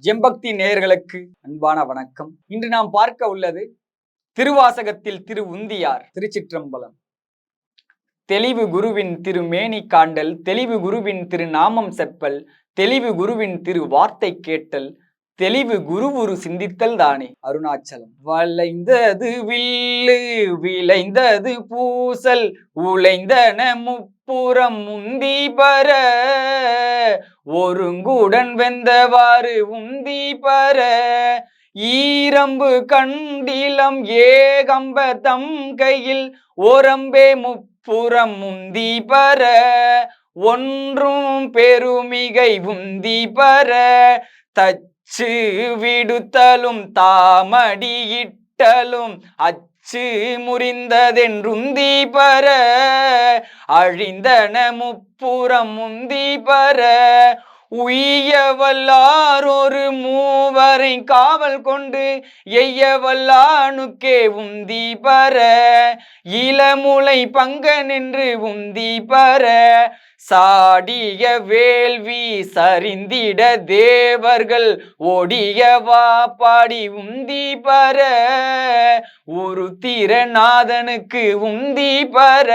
ஜெம்பக்தி நேயர்களுக்கு அன்பான வணக்கம். இன்று நாம் பார்க்க உள்ளது திருவாசகத்தில் திரு உந்தியார். திருச்சிற்றம்பலம். தெளிவு குருவின் திருமேனி காண்டல், தெளிவு குருவின் திரு நாமம் செப்பல், தெளிவு குருவின் திரு வார்த்தை கேட்டல், தெளிவு குருவுரு சிந்தித்தல் தானே. அருணாச்சலம். வளைந்தது வில்லு விளைந்தது பூசல், உழைந்தன முப்புறம் முந்தி பர, ஒருங்குடன் வெந்தவாறு உந்தி பர, ஈரம்பு கண்டிலம் ஏகம்ப தம் கையில் ஓரம்பே முப்புறம் முந்தி பர, ஒன்றும் பெருமிகை உந்தி பர, தச்சு விடுத்தலும் தாமடியிட்டலும் அச்சு முறிந்ததென்றுந்தி பர, அழிந்தன முப்புறம் முந்தி பர, உய்ய வல்லாரொரு மூவரை காவல் கொண்டு எய்ய வல்லானுக்கே உந்தி பர, இளமுலை பங்க நின்று உந்தி பர, சாடிய வேள்வி சரிந்திட தேவர்கள் ஒடியவா பாடி உந்தி பர, ஒரு திறநாதனுக்கு உந்தி பர,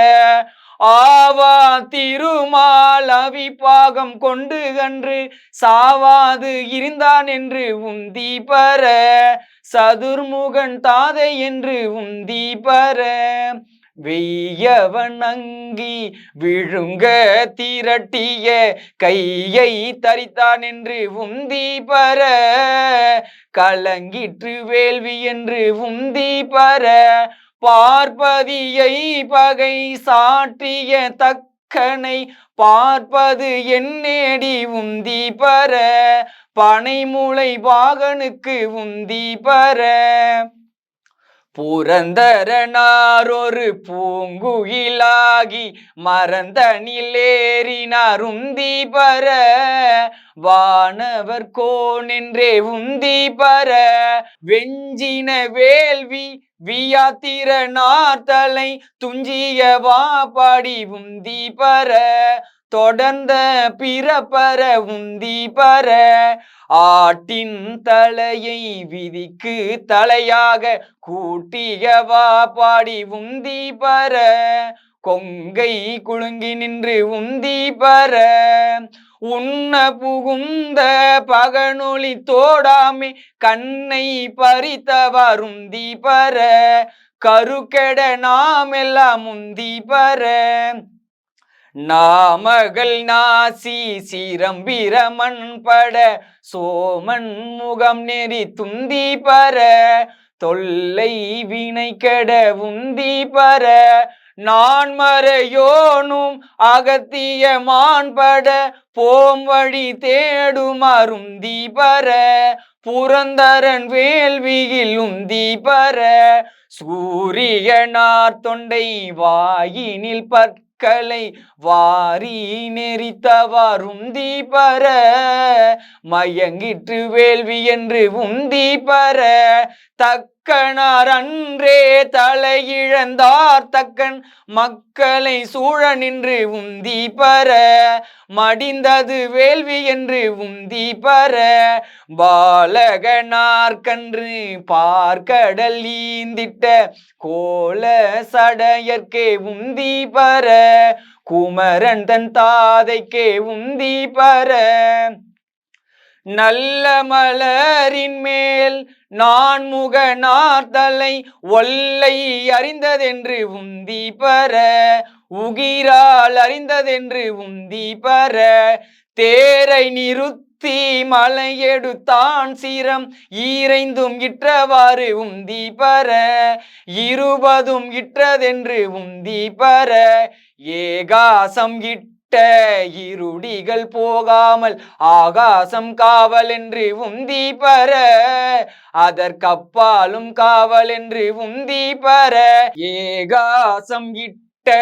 ஆவா திருமால் அவிப்பாகம் கொண்டு கன்று சாவாது இருந்தான் என்று உந்தி பர, சதுர்முகன் தாதை என்று உந்தி பர, வெய்யவன் அங்கி விழுங்க திரட்டிய கையை தரித்தான் என்று உந்தி பர, கலங்கிற்று வேள்வி என்று உந்தி பர, பார்ப்பதியை பகை சாற்றிய தக்கனை பார்ப்பது என்னேடி உந்தி பர, பனைமுளை பாகனுக்கு உந்தி பர, புரந்தரனாரொரு பூங்குயிலாகி மறந்தனிலேறினார் உந்தி பர, வானவர் கோனென்றே உந்தி பர, வெஞ்சின வேள்வி வியாத்திர நார்த்தலை துஞ்சியவா பாடி உந்தி பர, தொடர்ந்த பிறப்பர உந்தி பர, ஆட்டின் தலையை விதிக்கு தலையாக கூட்டியவா பாடி உந்தி பர, கொங்கை குலுங்கி நின்று உந்தி பர, உண்ண புகுந்த பகனொளி தோடாமே கண்ணை பறித்தவர் உந்தி பர, கருக்கெட நாமெல்லாம் உந்தி பர, நாமகள் நாசி சிரம்பிரமன் பட சோமன் முகம் நெறி துந்தி பர, தொல்லை வினை கெட உந்தி பர, நான் மறையோனும் அகத்திய மான்பட போம் வழி தேடுமாறு உந்தி பர, புரந்தரன் வேள்வியில் உந்தி பர, சூரியனார் தொண்டை வாயினில் பற்களை வாரி நெறித்தவார் உந்தி பர, மயங்கிற்று வேள்வி என்று உந்தி பர, தக்கனார் அன்றே தலையிழந்தார் தக்கன் மக்களை சூழ நின்று உந்தி பர, மடிந்தது வேள்வி என்று உந்தி பர, பாலகனார் கன்று பார்க்கடல் ஈந்திட்ட கோல சடையற்கே உந்தி பர, குமரன் தன் தாதைக்கே உந்தி பர, நல்ல மலரின் மேல் நான் முகனார்த்தலை ஒல்லை அறிந்ததென்று உந்தி பர, உகிரால் அறிந்ததென்று உந்தி பர, தேரை நிறுத்தி மலை எடுத்தான் சிரம் ஈரைந்தும் இற்றவாறு உந்தி பர, இருபதும் இற்றதென்று உந்தி பர, ஏகாசம் இருடிகள் போகாமல் ஆகாசம் காவல் என்று உந்தி பர, அதற்கப்பாலும் காவல் என்று உந்தி பர, ஏகாசம் இட்ட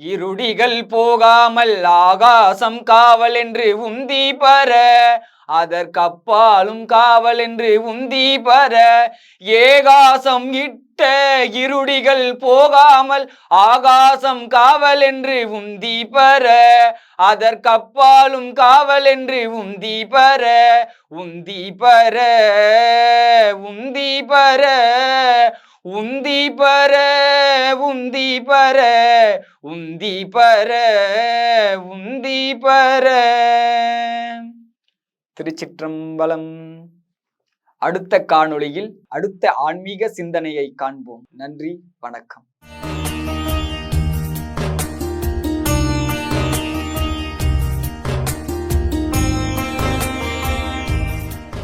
இருடிகள் போகாமல் ஆகாசம் காவல் என்று உந்தி பர, அதற்கப்பாலும் காவல் என்று உந்தி பர, ஏகாசம் இட்ட இருடிகள் போகாமல் ஆகாசம் காவல் என்று உந்தி பெற, அதற்கப்பாலும் காவல் என்று உந்தி பெற, உந்தி பெற, உந்தி பெற, உந்தி பெற, உந்தி பெற, உந்தி பெற, உந்தி பெற. திருச்சிற்றம்பலம். அடுத்த காணொளியில் அடுத்த ஆன்மீக சிந்தனையை காண்போம். நன்றி, வணக்கம்.